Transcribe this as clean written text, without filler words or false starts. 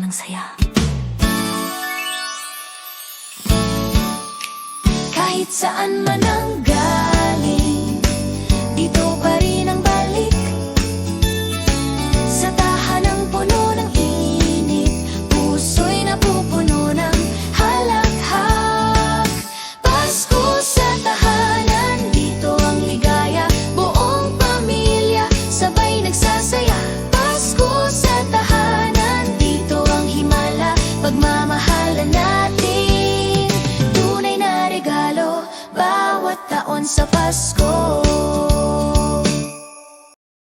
ng saya. Kahit saan man ang galing, dito pa rin ang balik. Sa tahanang puno ng init, puso'y napupuno ng halakhak. Pasko sa tahanan, dito ang ligaya, buong pamilya sabay nagsasaya. Pasko sa tahanan, dito ang himala, pagmamahalan natin. Tunay na regalo bawat taon sa Pasko.